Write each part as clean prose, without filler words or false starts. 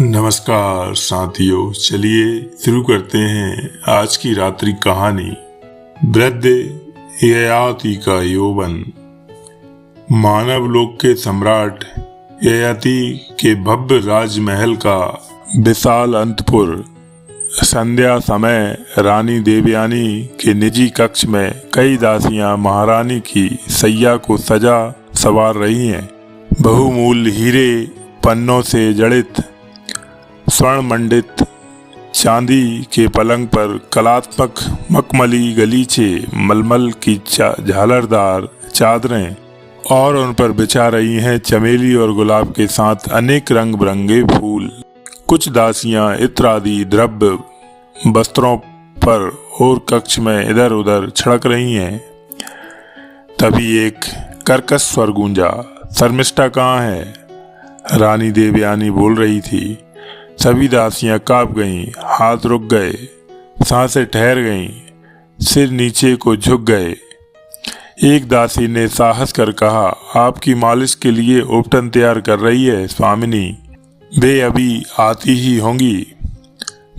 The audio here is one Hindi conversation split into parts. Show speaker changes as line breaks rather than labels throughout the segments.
नमस्कार साथियों, चलिए शुरू करते हैं आज की रात्रि कहानी। वृद्ध ययाति का यौवन। मानव लोक के सम्राट ययाति के भव्य राजमहल का विशाल अंतपुर। संध्या समय रानी देवयानी के निजी कक्ष में कई दासियां महारानी की सैया को सजा संवार रही हैं। बहुमूल्य हीरे, पन्नों से जड़ित स्वर्ण मंडित चांदी के पलंग पर कलात्मक मखमली गलीचे, मलमल की झालरदार चादरें और उन पर बिछा रही हैं चमेली और गुलाब के साथ अनेक रंग बिरंगे फूल। कुछ दासियां इत्र आदि द्रव्य वस्त्रों पर और कक्ष में इधर उधर छिड़क रही हैं। तभी एक कर्कश स्वर गूंजा, शर्मिष्ठा कहाँ है? रानी देवयानी बोल रही थी। सभी दासियां कांप गईं, हाथ रुक गए, सांसें ठहर गईं, सिर नीचे को झुक गए। एक दासी ने साहस कर कहा, आपकी मालिश के लिए उपटन तैयार कर रही है स्वामिनी। वे अभी आती ही होंगी।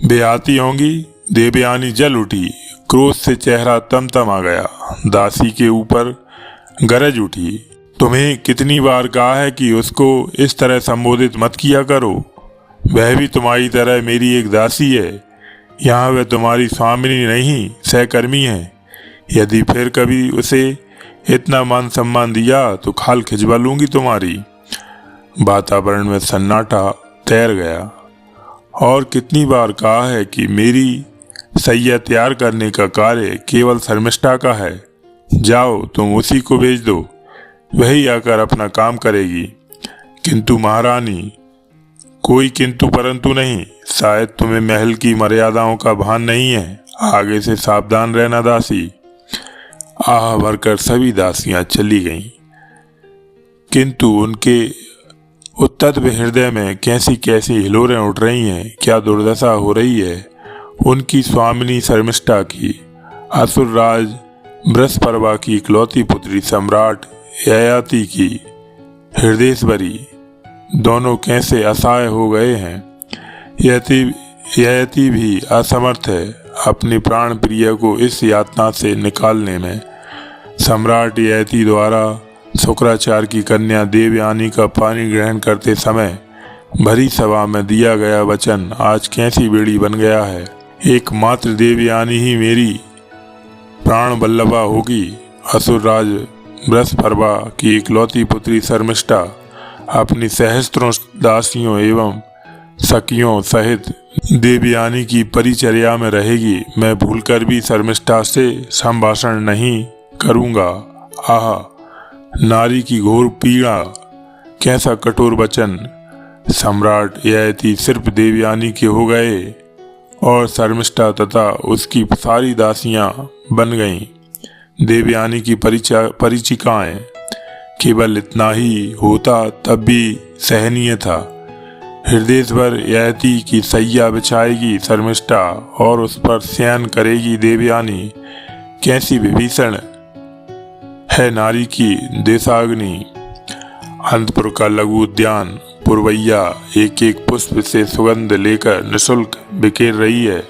वे आती होंगी। देवयानी जल उठी, क्रोध से चेहरा तमतम आ गया। दासी के ऊपर गरज उठी, तुम्हें कितनी बार कहा है कि उसको इस तरह संबोधित मत किया करो। वह भी तुम्हारी तरह मेरी एक दासी है। यहाँ वह तुम्हारी स्वामिनी नहीं, सहकर्मी है। यदि फिर कभी उसे इतना मान सम्मान दिया तो खाल खिंचवा लूंगी तुम्हारी। वातावरण में सन्नाटा तैर गया। और कितनी बार कहा है कि मेरी सैया तैयार करने का कार्य केवल शर्मिष्ठा का है। जाओ, तुम उसी को भेज दो, वही आकर अपना काम करेगी। किंतु महारानी, कोई किंतु परंतु नहीं। शायद तुम्हें महल की मर्यादाओं का भान नहीं है। आगे से सावधान रहना दासी। आह भरकर सभी दासियां चली गईं। किंतु उनके उत्तप्त हृदय में कैसी कैसी हिलोरें उठ रही हैं। क्या दुर्दशा हो रही है उनकी स्वामिनी शर्मिष्ठा की। असुरराज बृहस्पति की इकलौती पुत्री सम्राट ययाति की हृदयेश्वरी दोनों कैसे असहाय हो गए हैं। ययाति भी असमर्थ है अपनी प्राण प्रिय को इस यातना से निकालने में। सम्राट ययाति द्वारा शुक्राचार्य की कन्या देवयानी का पानी ग्रहण करते समय भरी सभा में दिया गया वचन आज कैसी बेड़ी बन गया है। एकमात्र देवयानी ही मेरी प्राण वल्लभा होगी। असुरराज बृहस्पति की इकलौती पुत्री शर्मिष्ठा अपनी सहस्त्रों दासियों एवं सखियों सहित देवयानी की परिचर्या में रहेगी। मैं भूलकर भी शर्मिष्ठा से संभाषण नहीं करूंगा। आह, नारी की घोर पीड़ा, कैसा कठोर वचन। सम्राट ययाति सिर्फ देवयानी के हो गए और शर्मिष्ठा तथा उसकी सारी दासियां बन गईं देवयानी की परिचिकाएं। केवल इतना ही होता तब भी सहनीय था। हृदयेश्वर ययाति की सैया बिछाएगी शर्मिष्ठा और उस पर शयन करेगी देवयानी। कैसी विभीषण है नारी की देशाग्नि। अंतपुर का लघु उद्यान पुरवैया एक एक पुष्प से सुगंध लेकर निःशुल्क बिखेर रही है।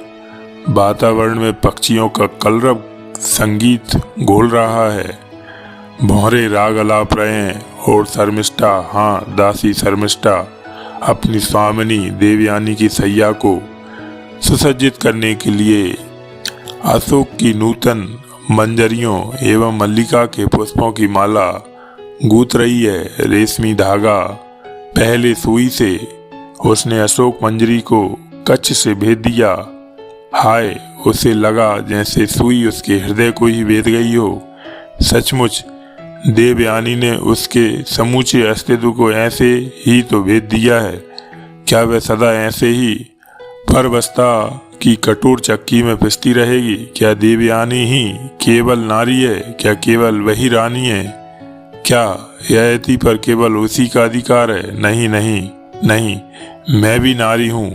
वातावरण में पक्षियों का कलरव संगीत घोल रहा है। भौरे राग अलाप रहे हैं और शर्मिष्ठा, हाँ दासी शर्मिष्ठा, अपनी स्वामिनी देवयानी की सैया को सुसज्जित करने के लिए अशोक की नूतन मंजरियों एवं मल्लिका के पुष्पों की माला गूंथ रही है। रेशमी धागा पहले सुई से उसने अशोक मंजरी को कच्छ से भेद दिया। हाय, उसे लगा जैसे सुई उसके हृदय को ही भेद गई हो। सचमुच देवयानी ने उसके समूचे अस्तित्व को ऐसे ही तो भेद दिया है। क्या वह सदा ऐसे ही परवस्ता की कठोर चक्की में पिसती रहेगी? क्या देवयानी ही केवल नारी है? क्या केवल वही रानी है? क्या ययाति पर केवल उसी का अधिकार है? नहीं नहीं नहीं, मैं भी नारी हूँ।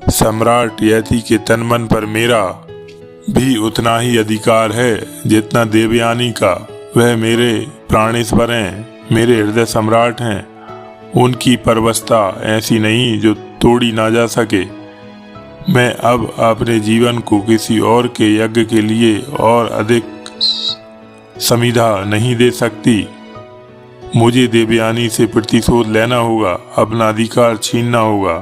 सम्राट ययाति के तन मन पर मेरा भी उतना ही अधिकार है जितना देवयानी का। वह मेरे प्राणेश्वर हैं, मेरे हृदय सम्राट हैं। उनकी परवस्ता ऐसी नहीं जो तोड़ी ना जा सके। मैं अब अपने जीवन को किसी और के यज्ञ के लिए और अधिक समिधा नहीं दे सकती। मुझे देवयानी से प्रतिशोध लेना होगा, अपना अधिकार छीनना होगा।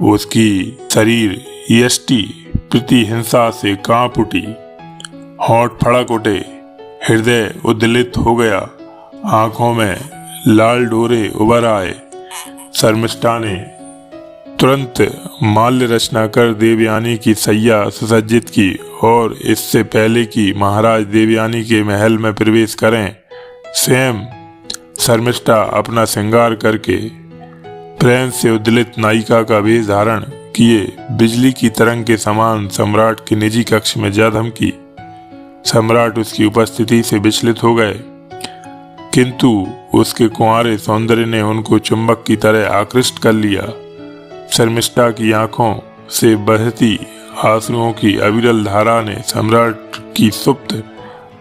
उसकी शरीर यष्टि प्रति हिंसा से कांप उठी, होंठ फड़क उठे, हृदय उद्वेलित हो गया, आंखों में लाल डोरे उभर आए। शर्मिष्ठा ने तुरंत माल्य रचना कर देवयानी की सैया सुसज्जित की और इससे पहले कि महाराज देवयानी के महल में प्रवेश करें, स्वयं शर्मिष्ठा अपना श्रृंगार करके प्रेम से उद्वेलित नायिका का वेश धारण किए बिजली की तरंग के समान सम्राट के निजी कक्ष में जा धमकी। सम्राट उसकी उपस्थिति से विचलित हो गए, किंतु उसके कुंवारे सौंदर्य ने उनको चुंबक की तरह आकृष्ट कर लिया। शर्मिष्ठा की आंखों से बहती आंसुओं की अविरल धारा ने सम्राट की सुप्त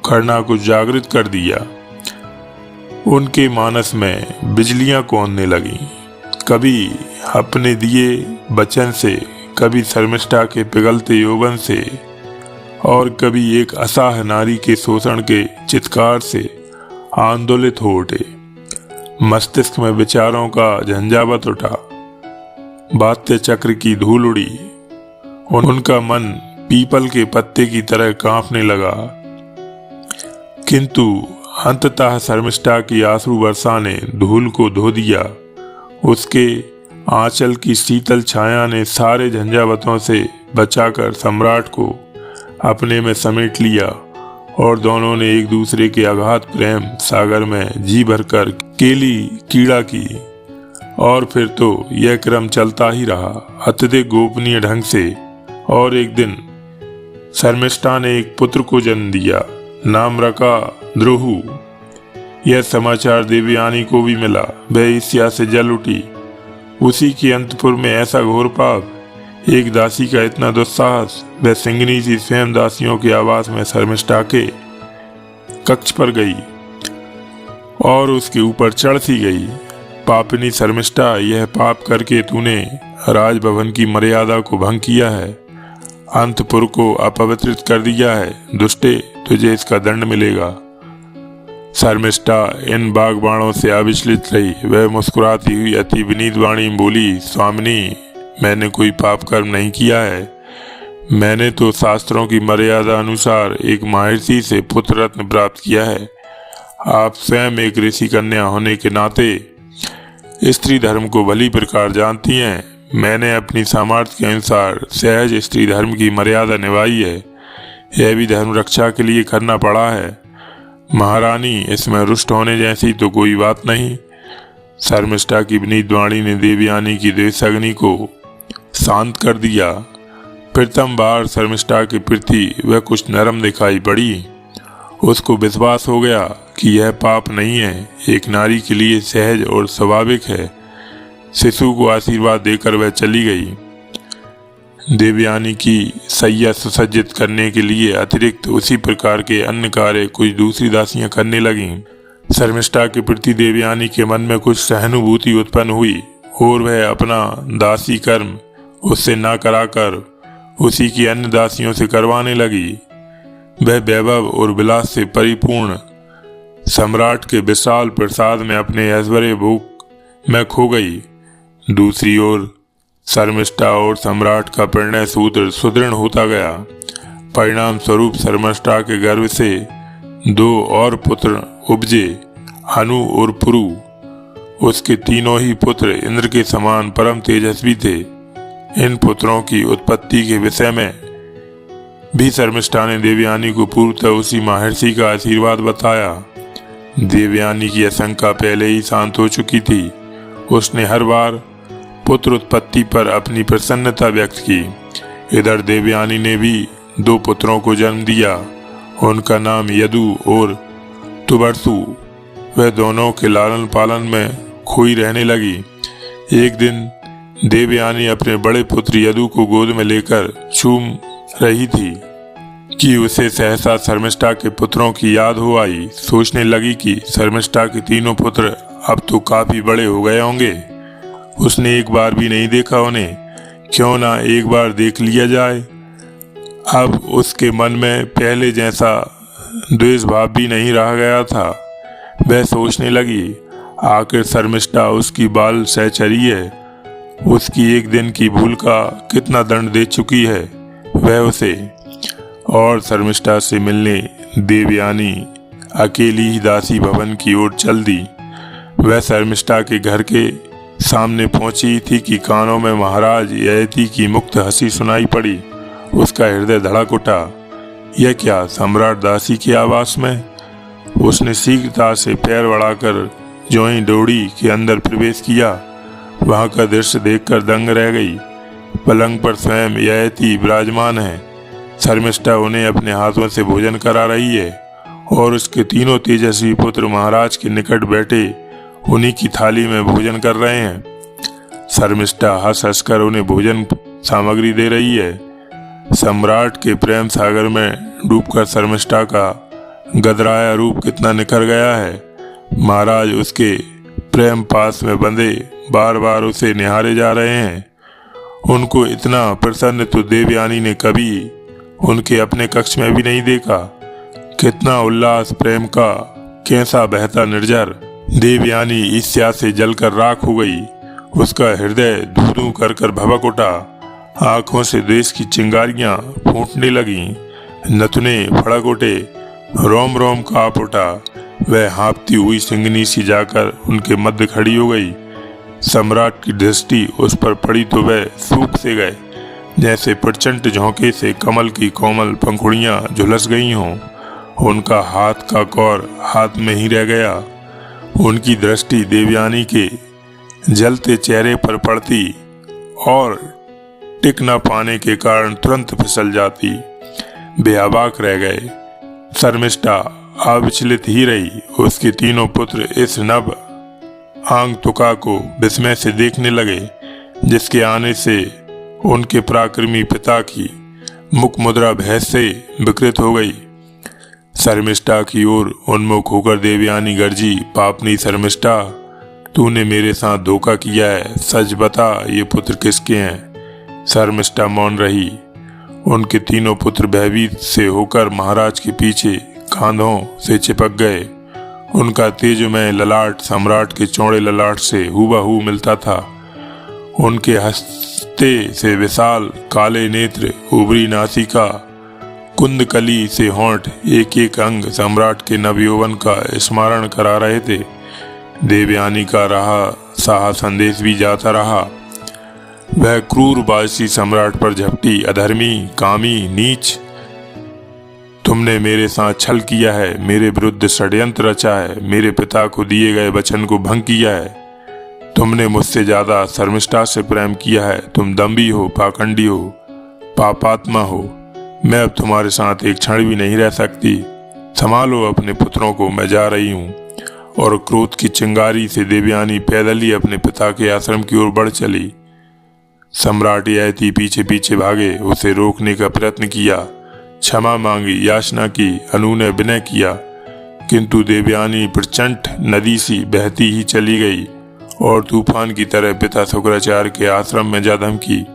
करना को जागृत कर दिया। उनके मानस में बिजलियां कौंधने लगीं, कभी अपने दिए वचन से, कभी शर्मिष्ठा के पिघलते यौवन से और कभी एक असहाय नारी के शोषण के चित्कार से आंदोलित हो उठे। मस्तिष्क में विचारों का झंझावात उठा, वात्य चक्र की धूल उड़ी, उनका मन पीपल के पत्ते की तरह कांपने लगा। किंतु अंततः शर्मिष्ठा की आंसू वर्षा ने धूल को धो दिया। उसके आंचल की शीतल छाया ने सारे झंझावातों से बचाकर सम्राट को अपने में समेट लिया और दोनों ने एक दूसरे के अगाध प्रेम सागर में जी भरकर केली कीड़ा की। और फिर तो यह क्रम चलता ही रहा अत्यधिक गोपनीय ढंग से। और एक दिन शर्मिष्ठा ने एक पुत्र को जन्म दिया, नाम रखा ध्रुव। यह समाचार देवयानी को भी मिला। वह ईर्ष्या से जल उठी। उसी के अंतपुर में ऐसा घोर पाप, एक दासी का इतना दुस्साहस। वह सिंगनी सी स्वयं दासियों के आवास में शर्मिष्ठा के कक्ष पर गई और उसके ऊपर चढ़ सी गई। पापिनी शर्मिष्ठा, यह पाप करके तूने राजभवन की मर्यादा को भंग किया है, अंतपुर को अपवित्रित कर दिया है। दुष्टे, तुझे इसका दंड मिलेगा। शर्मिष्ठा इन बागबाणों से अविचलित रही। वह मुस्कुराती हुई अति विनीत वाणी बोली, स्वामिनी, मैंने कोई पाप कर्म नहीं किया है। मैंने तो शास्त्रों की मर्यादा अनुसार एक महर्षि से पुत्र रत्न प्राप्त किया है। आप स्वयं एक ऋषि कन्या होने के नाते स्त्री धर्म को भली प्रकार जानती हैं। मैंने अपनी सामर्थ्य के अनुसार सहज स्त्री धर्म की मर्यादा निभाई है। यह भी धर्म रक्षा के लिए करना पड़ा है। महारानी, इसमें रुष्ट होने जैसी तो कोई बात नहीं। शर्मिष्ठा की विनीत वाणी ने देवयानी की द्वेषाग्नि को शांत कर दिया। प्रथम बार शर्मिष्ठा के प्रति वह कुछ नरम दिखाई पड़ी। उसको विश्वास हो गया कि यह पाप नहीं है, एक नारी के लिए सहज और स्वाभाविक है। शिशु को आशीर्वाद देकर वह चली गई। देवयानी की सैया सुसज्जित करने के लिए अतिरिक्त उसी प्रकार के अन्य कार्य कुछ दूसरी दासियां करने लगीं। शर्मिष्ठा के प्रति देवयानी के मन में कुछ सहानुभूति उत्पन्न हुई और वह अपना दासी कर्म उससे ना कराकर उसी की अन्य दासियों से करवाने लगी। वह वैभव और विलास से परिपूर्ण सम्राट के विशाल प्रसाद में अपने ऐश्वर्य भोग में खो गई। दूसरी ओर शर्मिष्ठा और सम्राट का परिणय सूत्र सुदृढ़ होता गया। परिणाम स्वरूप शर्मिष्ठा के गर्भ से 2 और पुत्र उपजे, अनु और पुरु। उसके तीनों ही पुत्र इंद्र के समान परम तेजस्वी थे। इन पुत्रों की उत्पत्ति के विषय में भी शर्मिष्ठा ने देवयानी को पूर्वतः उसी महर्षि का आशीर्वाद बताया। देवयानी की आशंका पहले ही शांत हो चुकी थी। उसने हर बार पुत्र उत्पत्ति पर अपनी प्रसन्नता व्यक्त की। इधर देवयानी ने भी 2 पुत्रों को जन्म दिया। उनका नाम यदु और तुबरसु। वह दोनों के लालन पालन में खोई रहने लगी। एक दिन देवयानी अपने बड़े पुत्र यदु को गोद में लेकर चूम रही थी कि उसे सहसा शर्मिष्ठा के पुत्रों की याद हो आई। सोचने लगी कि शर्मिष्ठा के तीनों पुत्र अब तो काफी बड़े हो गए होंगे। उसने एक बार भी नहीं देखा उन्हें, क्यों ना एक बार देख लिया जाए। अब उसके मन में पहले जैसा द्वेष भाव भी नहीं रह गया था। वह सोचने लगी, आखिर शर्मिष्ठा उसकी बाल सहचरी है, उसकी एक दिन की भूल का कितना दंड दे चुकी है वह उसे। और शर्मिष्ठा से मिलने देवयानी अकेली ही दासी भवन की ओर चल दी। वह शर्मिष्ठा के घर के सामने पहुंची थी कि कानों में महाराज ययाति की मुक्त हंसी सुनाई पड़ी। उसका हृदय धड़क उठा। यह क्या, सम्राट दासी के आवास में? उसने शीघ्रता से पैर बढ़ाकर ज्यों ही डोड़ी के अंदर प्रवेश किया। वहां का दृश्य देखकर दंग रह गई। पलंग पर स्वयं ययाति विराजमान है। शर्मिष्ठा उन्हें अपने हाथों से भोजन करा रही है और उसके तीनों तेजस्वी पुत्र महाराज के निकट बैठे उन्हीं की थाली में भोजन कर रहे हैं। शर्मिष्ठा हंस हंसकर उन्हें भोजन सामग्री दे रही है। सम्राट के प्रेम सागर में डूबकर शर्मिष्ठा का गदराया रूप कितना निखर गया है। महाराज उसके प्रेम पास में बंधे बार बार उसे निहारे जा रहे हैं। उनको इतना प्रसन्न तो देवयानी ने कभी उनके अपने कक्ष में भी नहीं देखा। कितना उल्लास प्रेम का, कैसा बहता निर्झर। देवयानी ईर्ष्या से जलकर राख हो गई। उसका हृदय धू धू कर कर भभक उठा। आंखों से द्वेष की चिंगारियां फूटने लगीं। नथुने फड़क उठे, रोम रोम कांप उठा। वह हाँफती हुई सिंगनी सी जाकर उनके मध्य खड़ी हो गई। सम्राट की दृष्टि उस पर पड़ी तो वह सूख से गए, जैसे प्रचंड झोंके से कमल की कोमल पंखुड़ियां झुलस गई हों। उनका हाथ का कौर हाथ में ही रह गया। उनकी दृष्टि देवयानी के जलते चेहरे पर पड़ती और टिक न पाने के कारण तुरंत फिसल जाती। बेअबाक रह गए। शर्मिष्ठा अविचलित ही रही। उसके तीनों पुत्र इस नभ आगंतुका को विस्मय से देखने लगे, जिसके आने से उनके पराक्रमी पिता की मुख मुद्रा भय से विकृत हो गई। शर्मिष्ठा की ओर उन्मुख होकर देवयानी गर्जी, पापनी शर्मिष्ठा, तूने मेरे साथ धोखा किया है। सच बता, ये पुत्र किसके हैं? शर्मिष्ठा मौन रही। उनके तीनों पुत्र भयभीत से होकर महाराज के पीछे कांधों से चिपक गए। उनका तेजमय ललाट सम्राट के चौड़े ललाट से हूबहू मिलता था। उनके हंसते से विशाल काले नेत्र, उभरी नासिका, कुंदकली से होंठ, एक एक अंग सम्राट के नवयौवन का स्मरण करा रहे थे। देवयानी का रहा साहा संदेश भी जाता रहा। वह क्रूर बासी सम्राट पर झपटी, अधर्मी, कामी, नीच, तुमने मेरे साथ छल किया है, मेरे विरुद्ध षड्यंत्र रचा है, मेरे पिता को दिए गए वचन को भंग किया है। तुमने मुझसे ज्यादा शर्मिष्ठा से प्रेम किया है। तुम दम्भी हो, पाखंडी हो, पापात्मा हो। मैं अब तुम्हारे साथ एक क्षण भी नहीं रह सकती। संभालो अपने पुत्रों को, मैं जा रही हूँ। और क्रोध की चिंगारी से देवयानी पैदल ही अपने पिता के आश्रम की ओर बढ़ चली। सम्राट ययाति पीछे पीछे भागे, उसे रोकने का प्रयत्न किया, क्षमा मांगी, याचना की, अनुनय विनय किया, किंतु देवयानी प्रचंड नदी सी बहती ही चली गई और तूफान की तरह पिता शुक्राचार्य के आश्रम में जा धमकी।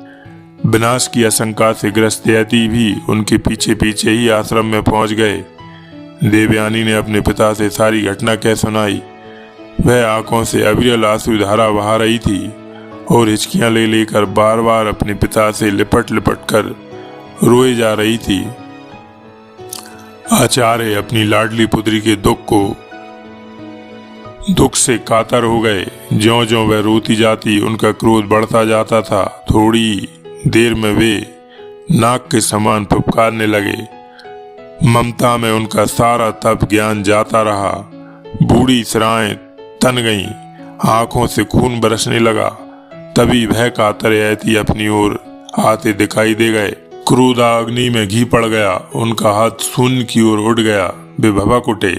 विनाश की आशंका से ग्रस्त ययाति भी उनके पीछे पीछे ही आश्रम में पहुंच गए। देवयानी ने अपने पिता से सारी घटना कह सुनाई। वह आंखों से अविरल आंसू धारा बहा रही थी और हिचकियां ले लेकर बार बार अपने पिता से लिपट लिपट कर रोए जा रही थी। आचार्य अपनी लाडली पुत्री के दुख से कातर हो गए। ज्यों ज्यों वह रोती जाती उनका क्रोध बढ़ता जाता था। थोड़ी देर में वे नाग के समान फुफकारने लगे। ममता में उनका सारा तप ज्ञान जाता रहा। बूढ़ी सिराएं तन गईं, आंखों से खून बरसने लगा। तभी भय कातर ययाति अपनी ओर आते दिखाई दे गए। क्रोधाग्नि में घी पड़ गया। उनका हाथ शून्य की ओर उठ गया। वे भभक उठे।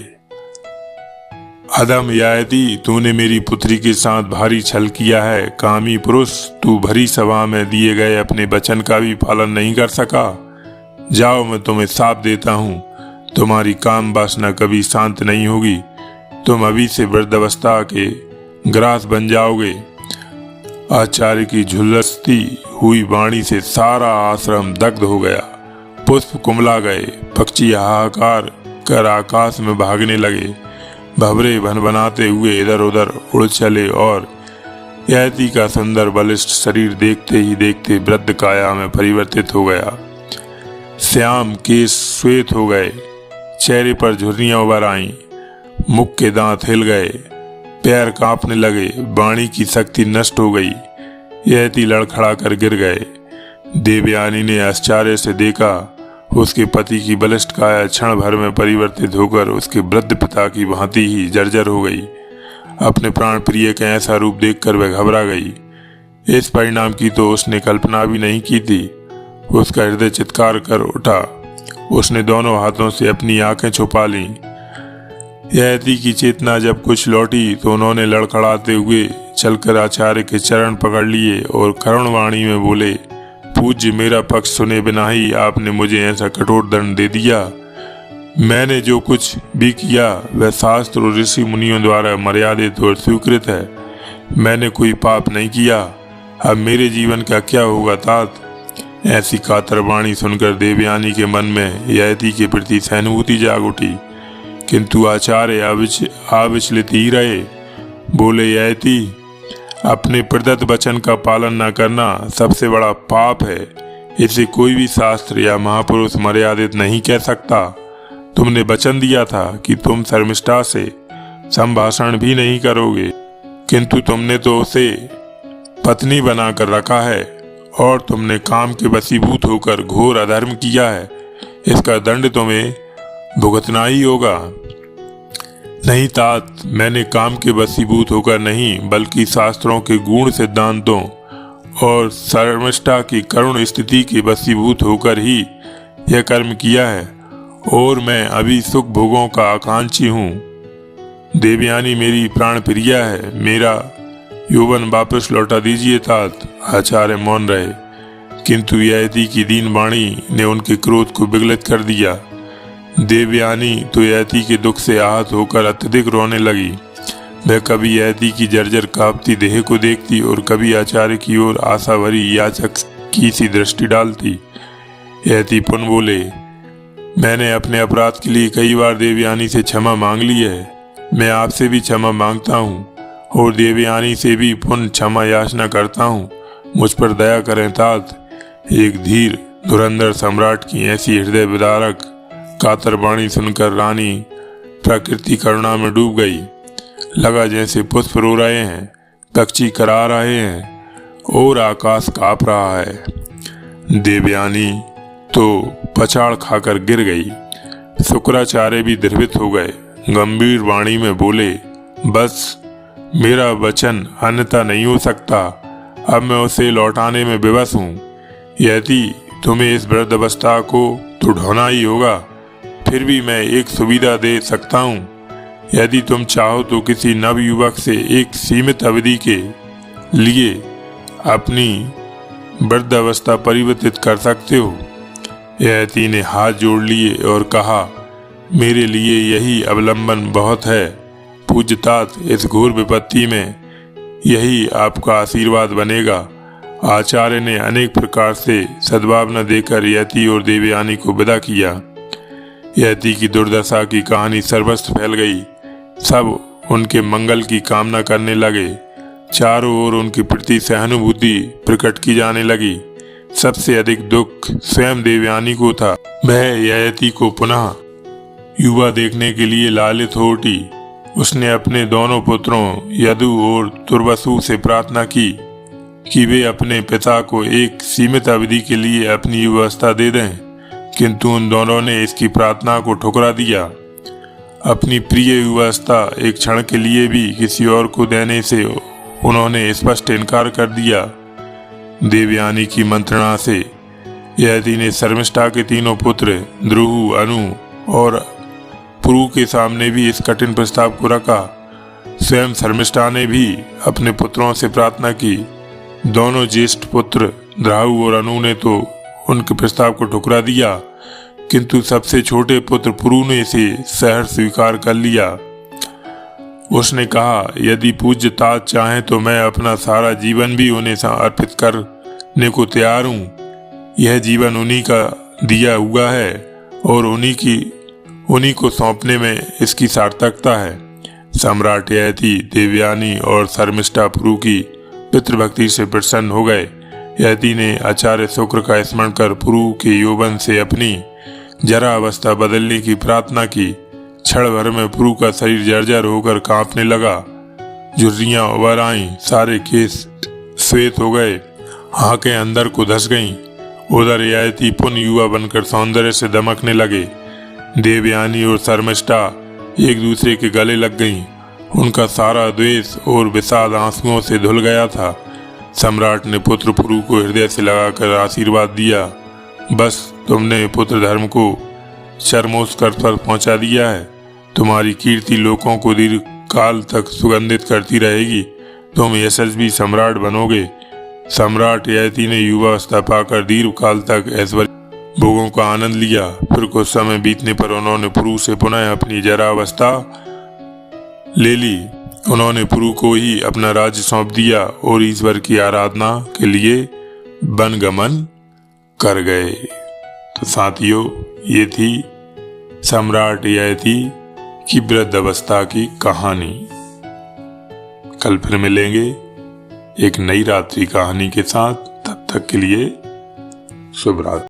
अधम ययाति, तूने मेरी पुत्री के साथ भारी छल किया है। कामी पुरुष, तू भरी सभा में दिए गए अपने वचन का भी पालन नहीं कर सका। जाओ, मैं तुम्हें साप देता हूँ। तुम्हारी काम वासना कभी शांत नहीं होगी। तुम अभी से वृद्धावस्था के ग्रास बन जाओगे। आचार्य की झुलसती हुई वाणी से सारा आश्रम दग्ध हो गया। पुष्प कुमला गए, पक्षी हाहाकार कर आकाश में भागने लगे, भंवरे भनभनाते हुए इधर उधर उड़ चले और यति का सुंदर बलिष्ठ शरीर देखते ही देखते वृद्ध काया में परिवर्तित हो गया। श्याम केश श्वेत हो गए, चेहरे पर झुर्रियां उभर आईं, मुख के दांत हिल गए, पैर कांपने लगे, वाणी की शक्ति नष्ट हो गई, यति लड़खड़ा कर गिर गए। देवयानी ने आश्चर्य से देखा, उसके पति की बलिष्ठ काया क्षण भर में परिवर्तित होकर उसके वृद्ध पिता की भांति ही जर्जर हो गई। अपने प्राण प्रिय के ऐसा रूप देखकर वह घबरा गई। इस परिणाम की तो उसने कल्पना भी नहीं की थी। उसका हृदय चित्कार कर उठा। उसने दोनों हाथों से अपनी आंखें छुपा लीं। यति की चेतना जब कुछ लौटी तो उन्होंने लड़खड़ाते हुए चलकर आचार्य के चरण पकड़ लिए और करुण वाणी में बोले, पूज्य, मेरा पक्ष सुने बिना ही आपने मुझे ऐसा कठोर दंड दे दिया। मैंने जो कुछ भी किया वह शास्त्र और ऋषि मुनियों द्वारा मर्यादित और स्वीकृत है। मैंने कोई पाप नहीं किया। अब मेरे जीवन का क्या होगा तात? ऐसी कातर वाणी सुनकर देवयानी के मन में यति के प्रति सहानुभूति जाग उठी, किंतु आचार्य अविचलित ही रहे। बोले, यति, अपने प्रदत्त वचन का पालन न करना सबसे बड़ा पाप है। इसे कोई भी शास्त्र या महापुरुष मर्यादित नहीं कह सकता। तुमने वचन दिया था कि तुम शर्मिष्ठा से संभाषण भी नहीं करोगे, किंतु तुमने तो उसे पत्नी बनाकर रखा है और तुमने काम के वशीभूत होकर घोर अधर्म किया है। इसका दंड तुम्हें भुगतना ही होगा। नहीं तात, मैंने काम के वशीभूत होकर नहीं, बल्कि शास्त्रों के गुण सिद्धांतों और शर्मिष्ठा की करुण स्थिति के वशीभूत होकर ही यह कर्म किया है, और मैं अभी सुख भोगों का आकांक्षी हूँ। देवयानी मेरी प्राण प्रिया है, मेरा यौवन वापस लौटा दीजिए तात। आचार्य मौन रहे, किंतु यति की दीन वाणी ने उनके क्रोध को विगलित कर दिया। देवयानी तो यति के दुख से आहत होकर अत्यधिक रोने लगी। वह कभी यति की जर्जर कांपती देह को देखती और कभी आचार्य की ओर आशा भरी याचक की सी दृष्टि डालती। यति पुनः बोले, मैंने अपने अपराध के लिए कई बार देवयानी से क्षमा मांग ली है। मैं आपसे भी क्षमा मांगता हूँ और देवयानी से भी पुनः क्षमा याचना करता हूँ। मुझ पर दया करें तात। एक धीर धुरंधर सम्राट की ऐसी हृदय विदारक कातर वाणी सुनकर रानी प्रकृति करुणा में डूब गई। लगा जैसे पुष्प रो रहे हैं, पक्षी करा रहे हैं और आकाश कांप रहा है। देवयानी तो पछाड़ खाकर गिर गई। शुक्राचार्य भी द्रवित हो गए। गंभीर वाणी में बोले, बस, मेरा वचन अन्यथा नहीं हो सकता। अब मैं उसे लौटाने में विवश हूँ। यदि तुम्हें इस वृद्ध अवस्था को तो ढोना ही होगा, फिर भी मैं एक सुविधा दे सकता हूँ। यदि तुम चाहो तो किसी नवयुवक से एक सीमित अवधि के लिए अपनी वृद्ध अवस्था परिवर्तित कर सकते हो। यति ने हाथ जोड़ लिए और कहा, मेरे लिए यही अवलंबन बहुत है पूज्यतात। इस घोर विपत्ति में यही आपका आशीर्वाद बनेगा। आचार्य ने अनेक प्रकार से सद्भावना देकर यति और देवयानी को विदा किया। यति की दुर्दशा की कहानी सर्वस्त्र फैल गई। सब उनके मंगल की कामना करने लगे। चारों ओर उनके प्रति सहानुभूति प्रकट की जाने लगी। सबसे अधिक दुख स्वयं देवयानी को था। वह यति को पुनः युवा देखने के लिए लालित हो उठी। उसने अपने दोनों पुत्रों यदु और तुर्वसु से प्रार्थना की कि वे अपने पिता को एक सीमित अवधि के लिए अपनी युवावस्था दे दें, किंतु उन दोनों ने इसकी प्रार्थना को ठुकरा दिया। अपनी प्रिय युवावस्था एक क्षण के लिए भी किसी और को देने से उन्होंने स्पष्ट इनकार कर दिया। देवयानी की मंत्रणा से यति ने शर्मिष्ठा के तीनों पुत्र ध्रुव, अनु और पुरु के सामने भी इस कठिन प्रस्ताव को रखा। स्वयं शर्मिष्ठा ने भी अपने पुत्रों से प्रार्थना की। दोनों ज्येष्ठ पुत्र ध्रुव और अनु ने तो उनके प्रस्ताव को ठुकरा दिया, किंतु सबसे छोटे पुत्र पुरु ने इसे सहर्ष स्वीकार कर लिया। उसने कहा, यदि पूज्य तात चाहें तो मैं अपना सारा जीवन भी उन्हें अर्पित करने को तैयार हूँ। यह जीवन उन्हीं का दिया हुआ है और उन्हीं को सौंपने में इसकी सार्थकता है। सम्राट ययाति देवयानी और शर्मिष्ठा पुरु की पितृभक्ति से प्रसन्न हो गए। ययाति ने आचार्य शुक्र का स्मरण कर पुरु के यौवन से अपनी जरा अवस्था बदलने की प्रार्थना की। क्षण भर में पुरु का शरीर जर्जर होकर कांपने लगा। झुर्रियां उभर आईं, सारे केस श्वेत हो गए, आंखें अंदर को धस गईं। उधर ययाति पुनः युवा बनकर सौंदर्य से दमकने लगे। देवयानी और शर्मिष्ठा एक दूसरे के गले लग गईं। उनका सारा द्वेष और विषाद आंसुओं से धुल गया था। सम्राट ने पुत्र पुरु को हृदय से लगाकर आशीर्वाद दिया, बस तुमने पुत्र धर्म को चरमोत्कर्ष पर पहुंचा दिया है। तुम्हारी कीर्ति लोगों को दीर्घ काल तक सुगंधित करती रहेगी। तुम यशस्वी सम्राट बनोगे। सम्राट ययाति ने युवावस्था पाकर दीर्घ काल तक ऐश्वर्य भोगों का आनंद लिया। फिर कुछ समय बीतने पर उन्होंने पुरु से पुनः अपनी जरावस्था ले ली। उन्होंने पुरु को ही अपना राज्य सौंप दिया और ईश्वर की आराधना के लिए वनगमन कर गए। तो साथियों, ये थी सम्राट ययाति की वृद्धावस्था की कहानी। कल फिर मिलेंगे एक नई रात्रि कहानी के साथ। तब तक के लिए शुभ रात्रि।